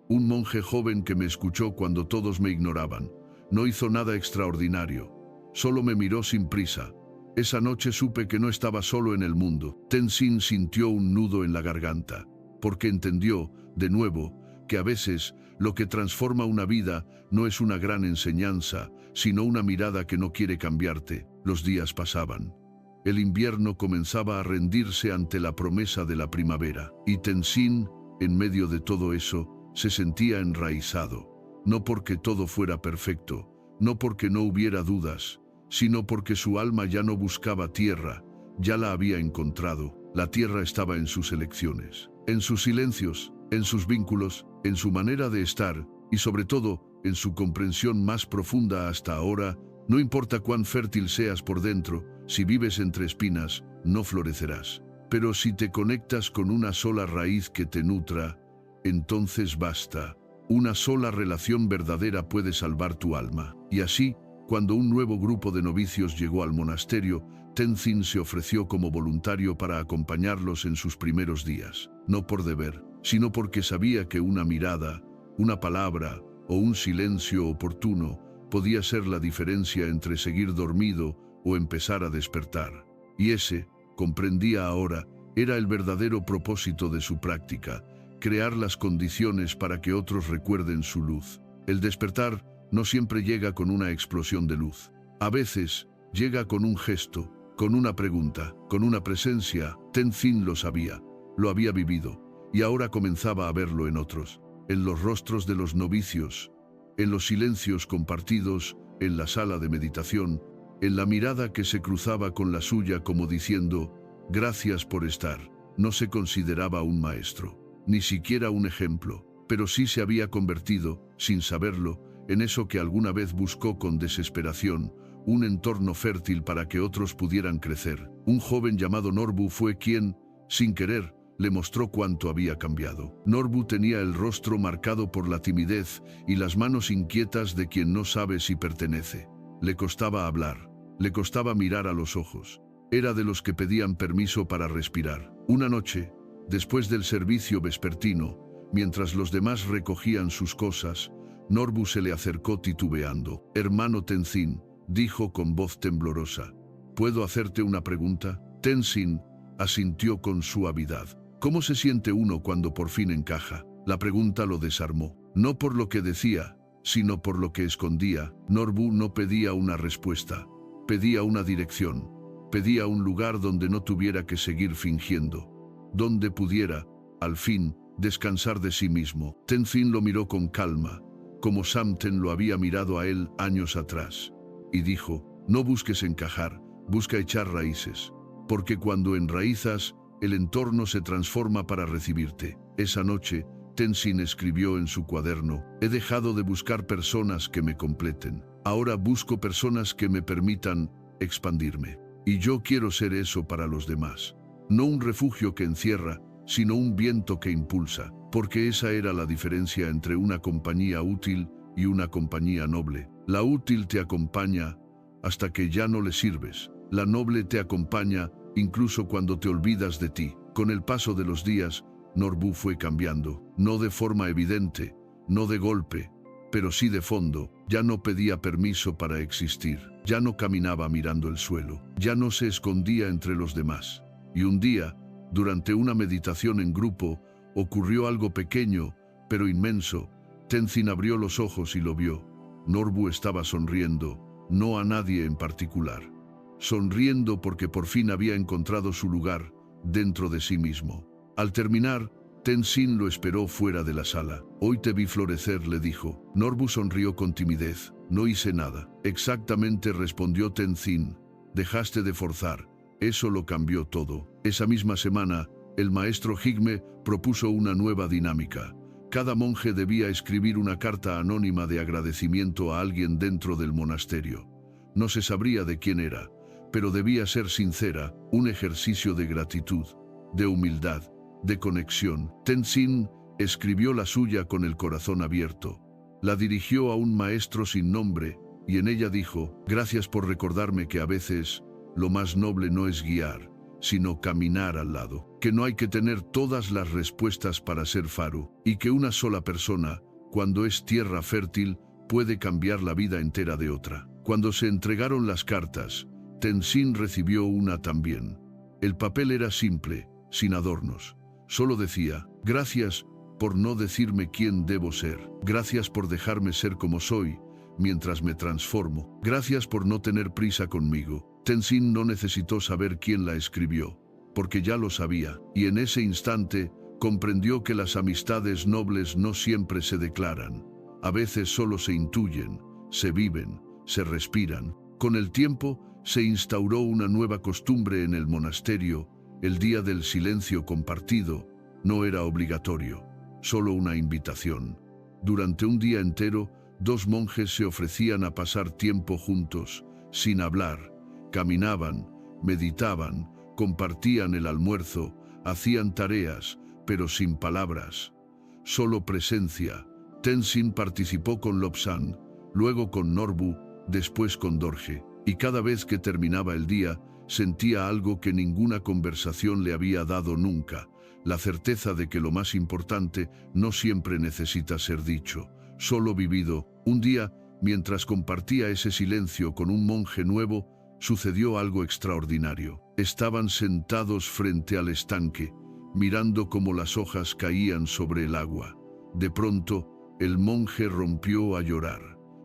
Un monje joven que me escuchó cuando todos me ignoraban. No hizo nada extraordinario, solo me miró sin prisa. Esa noche supe que no estaba solo en el mundo. Tenzin sintió un nudo en la garganta, porque entendió, de nuevo, que a veces lo que transforma una vida no es una gran enseñanza, sino una mirada que no quiere cambiarte. Los días pasaban. El invierno comenzaba a rendirse ante la promesa de la primavera, y Tenzin, en medio de todo eso, se sentía enraizado. No porque todo fuera perfecto, no porque no hubiera dudas, sino porque su alma ya no buscaba tierra, ya la había encontrado. La tierra estaba en sus elecciones, en sus silencios, en sus vínculos, en su manera de estar y sobre todo en su comprensión más profunda hasta ahora. No importa cuán fértil seas por dentro, si vives entre espinas, no florecerás. Pero si te conectas con una sola raíz que te nutra, entonces basta. Una sola relación verdadera puede salvar tu alma. Y así, cuando un nuevo grupo de novicios llegó al monasterio, Tenzin se ofreció como voluntario para acompañarlos en sus primeros días. No por deber, sino porque sabía que una mirada, una palabra o un silencio oportuno podía ser la diferencia entre seguir dormido o empezar a despertar. Y ese, comprendía ahora, era el verdadero propósito de su práctica: crear las condiciones para que otros recuerden su luz. El despertar no siempre llega con una explosión de luz. A veces, llega con un gesto, con una pregunta, con una presencia. Tenzin lo sabía, lo había vivido, y ahora comenzaba a verlo en otros, en los rostros de los novicios, en los silencios compartidos, en la sala de meditación, en la mirada que se cruzaba con la suya como diciendo: gracias por estar. No se consideraba un maestro, ni siquiera un ejemplo, pero sí se había convertido, sin saberlo, en eso que alguna vez buscó con desesperación: un entorno fértil para que otros pudieran crecer. Un joven llamado Norbu fue quien, sin querer, le mostró cuánto había cambiado. Norbu tenía el rostro marcado por la timidez y las manos inquietas de quien no sabe si pertenece. Le costaba hablar, le costaba mirar a los ojos. Era de los que pedían permiso para respirar. Una noche, después del servicio vespertino, mientras los demás recogían sus cosas, Norbu se le acercó titubeando. «Hermano Tenzin», dijo con voz temblorosa, «¿puedo hacerte una pregunta?» Tenzin asintió con suavidad. ¿Cómo se siente uno cuando por fin encaja? La pregunta lo desarmó. No por lo que decía, sino por lo que escondía. Norbu no pedía una respuesta, pedía una dirección, pedía un lugar donde no tuviera que seguir fingiendo, donde pudiera, al fin, descansar de sí mismo. Tenzin lo miró con calma, como Samten lo había mirado a él años atrás, y dijo: no busques encajar, busca echar raíces, porque cuando enraizas, el entorno se transforma para recibirte. Esa noche, Tenzin escribió en su cuaderno: he dejado de buscar personas que me completen. Ahora busco personas que me permitan expandirme. Y yo quiero ser eso para los demás. No un refugio que encierra, sino un viento que impulsa, porque esa era la diferencia entre una compañía útil y una compañía noble. La útil te acompaña hasta que ya no le sirves. La noble te acompaña incluso cuando te olvidas de ti. Con el paso de los días, Norbu fue cambiando, no de forma evidente, no de golpe, pero sí de fondo. Ya no pedía permiso para existir, ya no caminaba mirando el suelo, ya no se escondía entre los demás. Y un día, durante una meditación en grupo, ocurrió algo pequeño, pero inmenso. Tenzin abrió los ojos y lo vio. Norbu estaba sonriendo, no a nadie en particular, sonriendo porque por fin había encontrado su lugar dentro de sí mismo. Al terminar, Tenzin lo esperó fuera de la sala. «Hoy te vi florecer», le dijo. Norbu sonrió con timidez. «No hice nada». «Exactamente», respondió Tenzin. «Dejaste de forzar. Eso lo cambió todo». Esa misma semana, el maestro Higme propuso una nueva dinámica. Cada monje debía escribir una carta anónima de agradecimiento a alguien dentro del monasterio. No se sabría de quién era, pero debía ser sincera, un ejercicio de gratitud, de humildad, de conexión. Tenzin escribió la suya con el corazón abierto. La dirigió a un maestro sin nombre y en ella dijo: «Gracias por recordarme que a veces lo más noble no es guiar, sino caminar al lado. Que no hay que tener todas las respuestas para ser Faru, y que una sola persona, cuando es tierra fértil, puede cambiar la vida entera de otra». Cuando se entregaron las cartas, Tenzin recibió una también. El papel era simple, sin adornos. Solo decía: «Gracias por no decirme quién debo ser. Gracias por dejarme ser como soy, mientras me transformo. Gracias por no tener prisa conmigo». Tenzin no necesitó saber quién la escribió, porque ya lo sabía, y en ese instante comprendió que las amistades nobles no siempre se declaran. A veces solo se intuyen, se viven, se respiran. Con el tiempo se instauró una nueva costumbre en el monasterio. El día del silencio compartido no era obligatorio, solo una invitación. Durante un día entero, 2 monjes se ofrecían a pasar tiempo juntos, sin hablar. Caminaban, meditaban, compartían el almuerzo, hacían tareas, pero sin palabras. Solo presencia. Tenzin participó con Lobsang, luego con Norbu, después con Dorje, y cada vez que terminaba el día, sentía algo que ninguna conversación le había dado nunca: la certeza de que lo más importante no siempre necesita ser dicho, solo vivido. Un día, mientras compartía ese silencio con un monje nuevo, sucedió algo extraordinario. Estaban sentados frente al estanque, mirando cómo las hojas caían sobre el agua. De pronto, el monje rompió a llorar.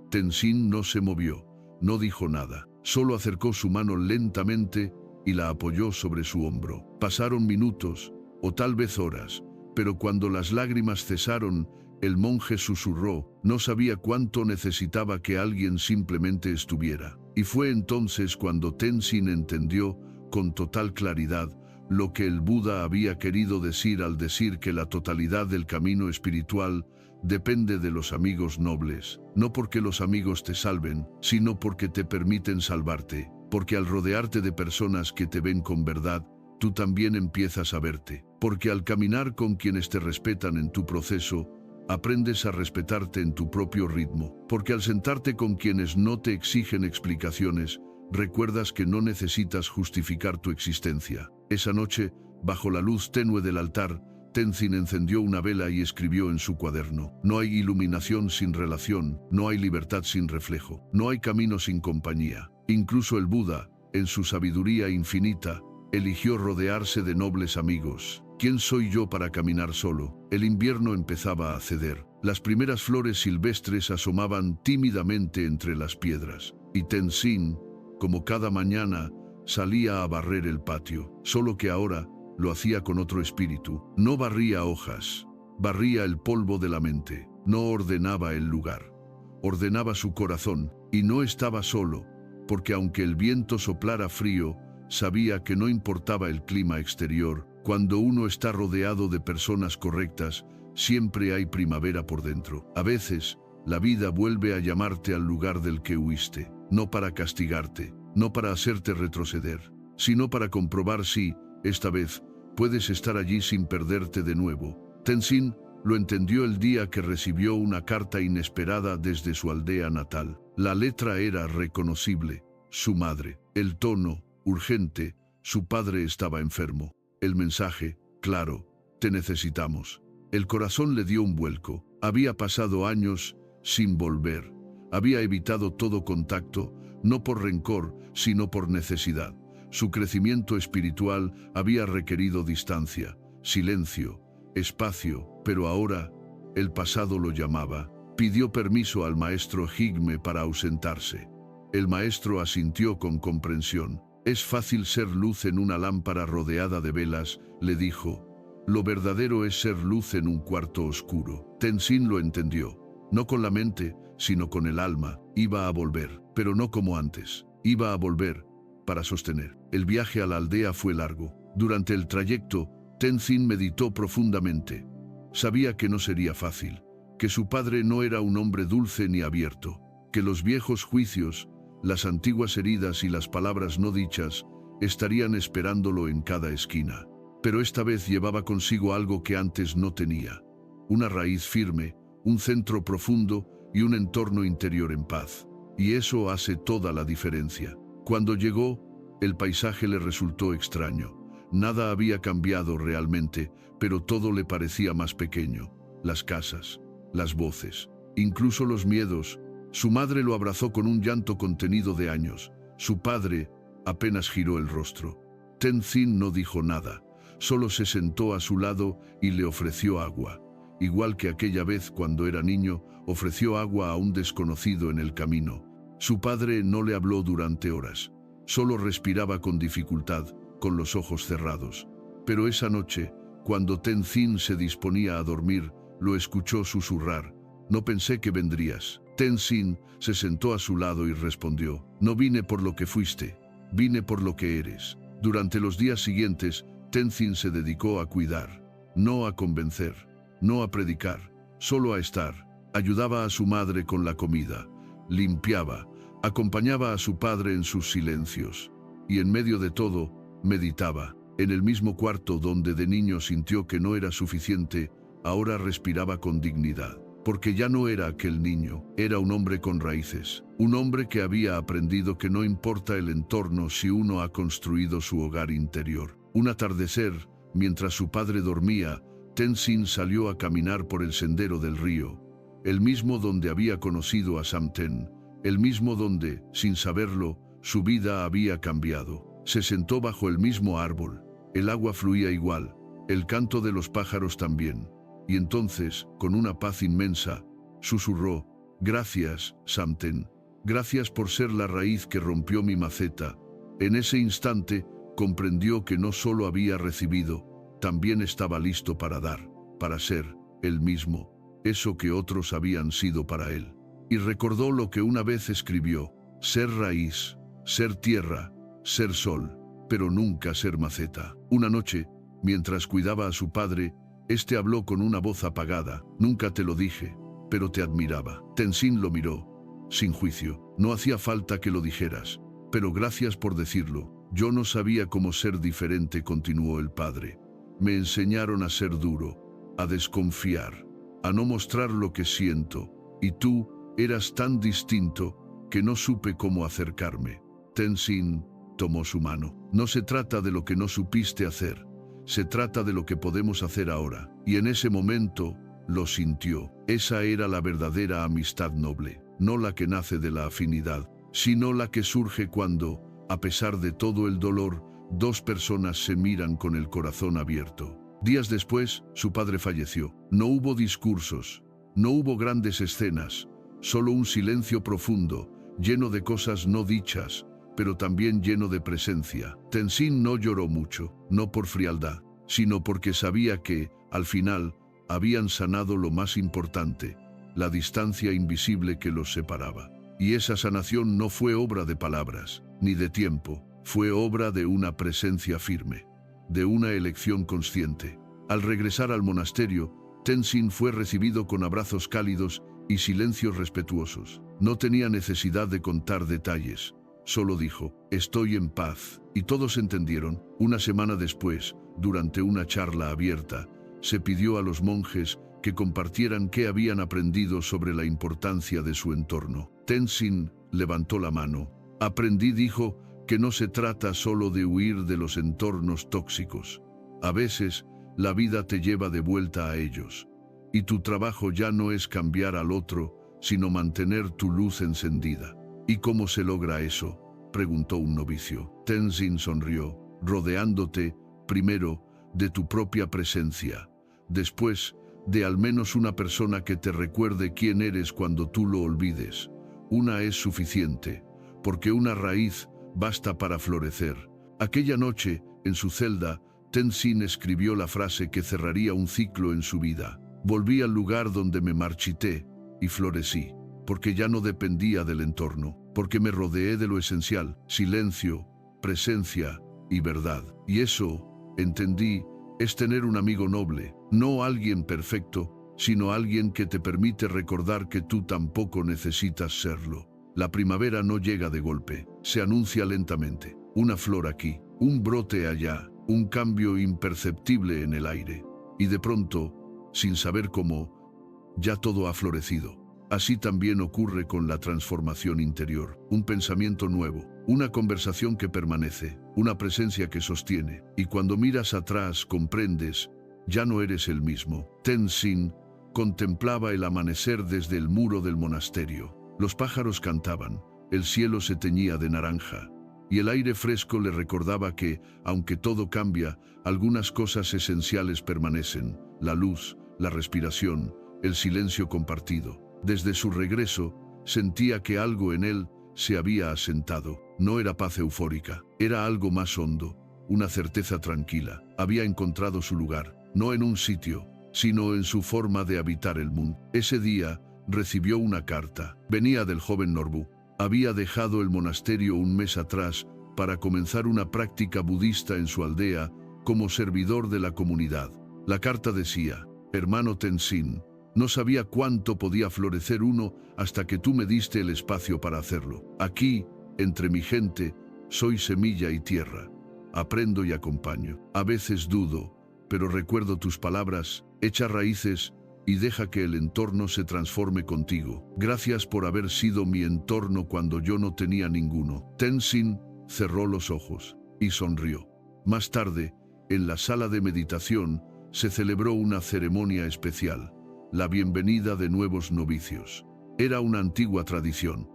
Tenzin no se movió, no dijo nada, solo acercó su mano lentamente y la apoyó sobre su hombro. Pasaron minutos, o tal vez horas, pero cuando las lágrimas cesaron, el monje susurró: «No sabía cuánto necesitaba que alguien simplemente estuviera». Y fue entonces cuando Tenzin entendió, con total claridad, lo que el Buda había querido decir al decir que la totalidad del camino espiritual depende de los amigos nobles. No porque los amigos te salven, sino porque te permiten salvarte. Porque al rodearte de personas que te ven con verdad, tú también empiezas a verte. Porque al caminar con quienes te respetan en tu proceso, aprendes a respetarte en tu propio ritmo. Porque al sentarte con quienes no te exigen explicaciones, recuerdas que no necesitas justificar tu existencia. Esa noche, bajo la luz tenue del altar, Tenzin encendió una vela y escribió en su cuaderno: «No hay iluminación sin relación, no hay libertad sin reflejo, no hay camino sin compañía». Incluso el Buda, en su sabiduría infinita, eligió rodearse de nobles amigos. ¿Quién soy yo para caminar solo? El invierno empezaba a ceder. Las primeras flores silvestres asomaban tímidamente entre las piedras. Y Tenzin, como cada mañana, salía a barrer el patio. Solo que ahora lo hacía con otro espíritu. No barría hojas, barría el polvo de la mente. No ordenaba el lugar, ordenaba su corazón. Y no estaba solo, porque aunque el viento soplara frío, sabía que no importaba el clima exterior. Cuando uno está rodeado de personas correctas, siempre hay primavera por dentro. A veces, la vida vuelve a llamarte al lugar del que huiste, no para castigarte, no para hacerte retroceder, sino para comprobar si, esta vez, puedes estar allí sin perderte de nuevo. Tenzin lo entendió el día que recibió una carta inesperada desde su aldea natal. La letra era reconocible: su madre. El tono, urgente: su padre estaba enfermo. El mensaje, claro: te necesitamos. El corazón le dio un vuelco. Había pasado años sin volver. Había evitado todo contacto, no por rencor, sino por necesidad. Su crecimiento espiritual había requerido distancia, silencio, espacio, pero ahora el pasado lo llamaba. Pidió permiso al maestro Higme para ausentarse. El maestro asintió con comprensión. «Es fácil ser luz en una lámpara rodeada de velas», le dijo. «Lo verdadero es ser luz en un cuarto oscuro». Tenzin lo entendió. No con la mente, sino con el alma. Iba a volver, pero no como antes. Iba a volver para sostener. El viaje a la aldea fue largo. Durante el trayecto, Tenzin meditó profundamente. Sabía que no sería fácil, que su padre no era un hombre dulce ni abierto, que los viejos juicios, las antiguas heridas y las palabras no dichas estarían esperándolo en cada esquina. Pero esta vez llevaba consigo algo que antes no tenía. Una raíz firme, un centro profundo y un entorno interior en paz. Y eso hace toda la diferencia. Cuando llegó, el paisaje le resultó extraño. Nada había cambiado realmente, pero todo le parecía más pequeño. Las casas, las voces, incluso los miedos. Su madre lo abrazó con un llanto contenido de años. Su padre apenas giró el rostro. Tenzin no dijo nada, solo se sentó a su lado y le ofreció agua. Igual que aquella vez cuando era niño, ofreció agua a un desconocido en el camino. Su padre no le habló durante horas. Solo respiraba con dificultad, con los ojos cerrados. Pero esa noche, cuando Tenzin se disponía a dormir, lo escuchó susurrar: «No pensé que vendrías». Tenzin se sentó a su lado y respondió: «No vine por lo que fuiste, vine por lo que eres». Durante los días siguientes, Tenzin se dedicó a cuidar, no a convencer, no a predicar, solo a estar. Ayudaba a su madre con la comida, limpiaba, acompañaba a su padre en sus silencios. Y en medio de todo, meditaba. En el mismo cuarto donde de niño sintió que no era suficiente, ahora respiraba con dignidad. Porque ya no era aquel niño, era un hombre con raíces. Un hombre que había aprendido que no importa el entorno si uno ha construido su hogar interior. Un atardecer, mientras su padre dormía, Tenzin salió a caminar por el sendero del río. El mismo donde había conocido a Samten. El mismo donde, sin saberlo, su vida había cambiado. Se sentó bajo el mismo árbol. El agua fluía igual, el canto de los pájaros también. Y entonces, con una paz inmensa, susurró: «Gracias, Samten. Gracias por ser la raíz que rompió mi maceta». En ese instante, comprendió que no solo había recibido, también estaba listo para dar, para ser, él mismo, eso que otros habían sido para él. Y recordó lo que una vez escribió: ser raíz, ser tierra, ser sol, pero nunca ser maceta. Una noche, mientras cuidaba a su padre, este habló con una voz apagada: «Nunca te lo dije, pero te admiraba». Tenzin lo miró, sin juicio. «No hacía falta que lo dijeras, pero gracias por decirlo. Yo no sabía cómo ser diferente», continuó el padre. «Me enseñaron a ser duro, a desconfiar, a no mostrar lo que siento, y tú eras tan distinto que no supe cómo acercarme». Tenzin tomó su mano. «No se trata de lo que no supiste hacer, se trata de lo que podemos hacer ahora». Y en ese momento, lo sintió. Esa era la verdadera amistad noble, no la que nace de la afinidad, sino la que surge cuando, a pesar de todo el dolor, dos personas se miran con el corazón abierto. Días después, su padre falleció. No hubo discursos, no hubo grandes escenas, solo un silencio profundo, lleno de cosas no dichas, pero también lleno de presencia. Tenzin no lloró mucho, no por frialdad, sino porque sabía que, al final, habían sanado lo más importante, la distancia invisible que los separaba. Y esa sanación no fue obra de palabras, ni de tiempo, fue obra de una presencia firme, de una elección consciente. Al regresar al monasterio, Tenzin fue recibido con abrazos cálidos y silencios respetuosos. No tenía necesidad de contar detalles, solo dijo: «Estoy en paz». Y todos entendieron. Una semana después, durante una charla abierta, se pidió a los monjes que compartieran qué habían aprendido sobre la importancia de su entorno. Tenzin levantó la mano. «Aprendí», dijo, «que no se trata solo de huir de los entornos tóxicos. A veces, la vida te lleva de vuelta a ellos. Y tu trabajo ya no es cambiar al otro, sino mantener tu luz encendida». «¿Y cómo se logra eso?», preguntó un novicio. Tenzin sonrió: «Rodeándote, primero, de tu propia presencia, después, de al menos una persona que te recuerde quién eres cuando tú lo olvides. Una es suficiente, porque una raíz basta para florecer. Aquella noche, en su celda, Tenzin escribió la frase que cerraría un ciclo en su vida. Volví al lugar donde me marchité y florecí, porque ya no dependía del entorno, porque me rodeé de lo esencial, silencio, presencia y verdad. Y eso, entendí, es tener un amigo noble, no alguien perfecto, sino alguien que te permite recordar que tú tampoco necesitas serlo. La primavera no llega de golpe, se anuncia lentamente. Una flor aquí, un brote allá, un cambio imperceptible en el aire. Y de pronto, sin saber cómo, ya todo ha florecido. Así también ocurre con la transformación interior, un pensamiento nuevo, una conversación que permanece, una presencia que sostiene, y cuando miras atrás comprendes, ya no eres el mismo. Tenzin contemplaba el amanecer desde el muro del monasterio. Los pájaros cantaban, el cielo se teñía de naranja, y el aire fresco le recordaba que, aunque todo cambia, algunas cosas esenciales permanecen: la luz, la respiración, el silencio compartido. Desde su regreso, sentía que algo en él se había asentado. No era paz eufórica, era algo más hondo, una certeza tranquila. Había encontrado su lugar, no en un sitio, sino en su forma de habitar el mundo. Ese día, recibió una carta. Venía del joven Norbu. Había dejado el monasterio un mes atrás para comenzar una práctica budista en su aldea como servidor de la comunidad. La carta decía: hermano Tenzin, no sabía cuánto podía florecer uno hasta que tú me diste el espacio para hacerlo. Aquí, entre mi gente, soy semilla y tierra. Aprendo y acompaño. A veces dudo, pero recuerdo tus palabras: echa raíces y deja que el entorno se transforme contigo. Gracias por haber sido mi entorno cuando yo no tenía ninguno. Tenzin cerró los ojos y sonrió. Más tarde, en la sala de meditación, se celebró una ceremonia especial, la bienvenida de nuevos novicios. Era una antigua tradición.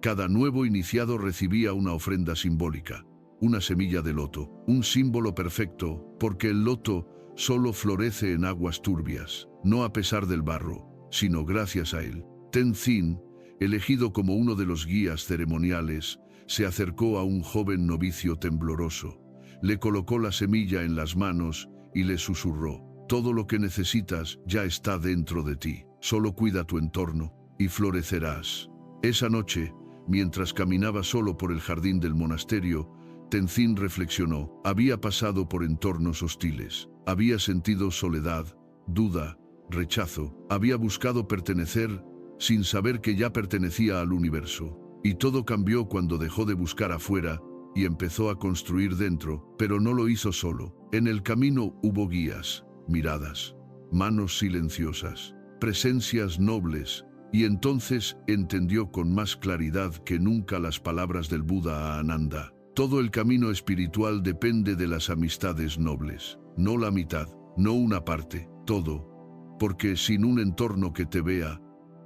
Cada nuevo iniciado recibía una ofrenda simbólica, una semilla de loto, un símbolo perfecto, porque el loto solo florece en aguas turbias, no a pesar del barro, sino gracias a él. Tenzin, elegido como uno de los guías ceremoniales, se acercó a un joven novicio tembloroso, le colocó la semilla en las manos y le susurró: todo lo que necesitas ya está dentro de ti, solo cuida tu entorno y florecerás. Esa noche, mientras caminaba solo por el jardín del monasterio, Tenzin reflexionó. Había pasado por entornos hostiles, había sentido soledad, duda, rechazo, había buscado pertenecer sin saber que ya pertenecía al universo. Y todo cambió cuando dejó de buscar afuera y empezó a construir dentro, pero no lo hizo solo. En el camino hubo guías, miradas, manos silenciosas, presencias nobles, y entonces entendió con más claridad que nunca las palabras del Buda a Ananda: todo el camino espiritual depende de las amistades nobles, no la mitad, no una parte, todo, porque sin un entorno que te vea,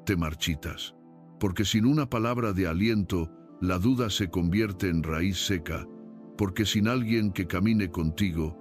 te marchitas, porque sin una palabra de aliento, la duda se convierte en raíz seca, porque sin alguien que camine contigo,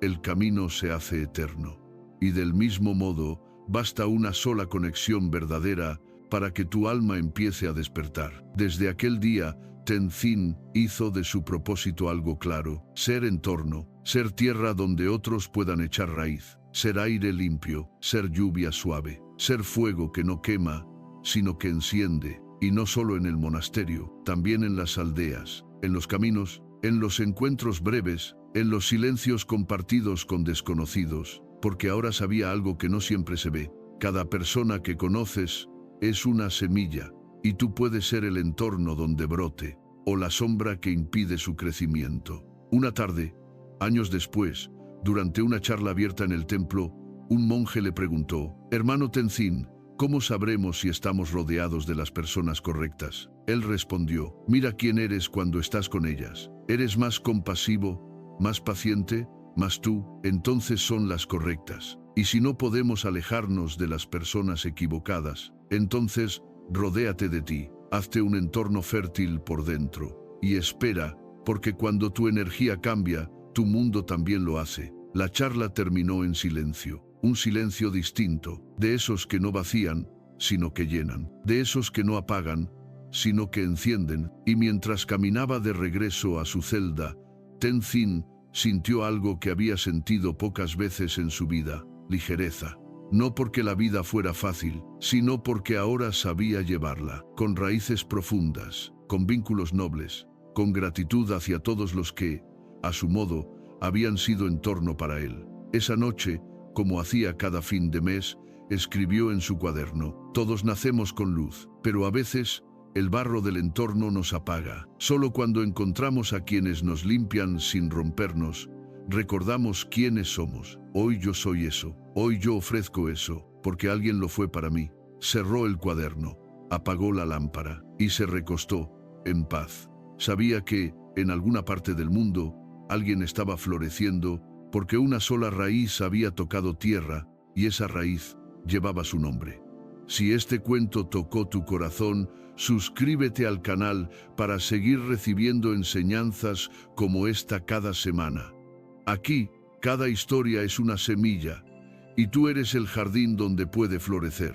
el camino se hace eterno. Y del mismo modo, basta una sola conexión verdadera para que tu alma empiece a despertar. Desde aquel día, Tenzin hizo de su propósito algo claro: ser entorno, ser tierra donde otros puedan echar raíz, ser aire limpio, ser lluvia suave, ser fuego que no quema, sino que enciende. Y no solo en el monasterio, también en las aldeas, en los caminos, en los encuentros breves, en los silencios compartidos con desconocidos, porque ahora sabía algo que no siempre se ve: cada persona que conoces es una semilla, y tú puedes ser el entorno donde brote, o la sombra que impide su crecimiento. Una tarde, años después, durante una charla abierta en el templo, un monje le preguntó: hermano Tenzin, ¿cómo sabremos si estamos rodeados de las personas correctas? Él respondió: mira quién eres cuando estás con ellas. ¿Eres más compasivo, más paciente, más tú? Entonces son las correctas. Y si no podemos alejarnos de las personas equivocadas, entonces rodéate de ti, hazte un entorno fértil por dentro, y espera, porque cuando tu energía cambia, tu mundo también lo hace. La charla terminó en silencio. Un silencio distinto, de esos que no vacían, sino que llenan, de esos que no apagan, sino que encienden, y mientras caminaba de regreso a su celda, Tenzin sintió algo que había sentido pocas veces en su vida: ligereza. No porque la vida fuera fácil, sino porque ahora sabía llevarla, con raíces profundas, con vínculos nobles, con gratitud hacia todos los que, a su modo, habían sido entorno para él. Esa noche, como hacía cada fin de mes, escribió en su cuaderno: todos nacemos con luz, pero a veces el barro del entorno nos apaga. Solo cuando encontramos a quienes nos limpian sin rompernos, recordamos quiénes somos. Hoy yo soy eso, hoy yo ofrezco eso, porque alguien lo fue para mí. Cerró el cuaderno, apagó la lámpara y se recostó, en paz. Sabía que, en alguna parte del mundo, alguien estaba floreciendo, porque una sola raíz había tocado tierra, y esa raíz llevaba su nombre. Si este cuento tocó tu corazón, suscríbete al canal para seguir recibiendo enseñanzas como esta cada semana. Aquí, cada historia es una semilla, y tú eres el jardín donde puede florecer.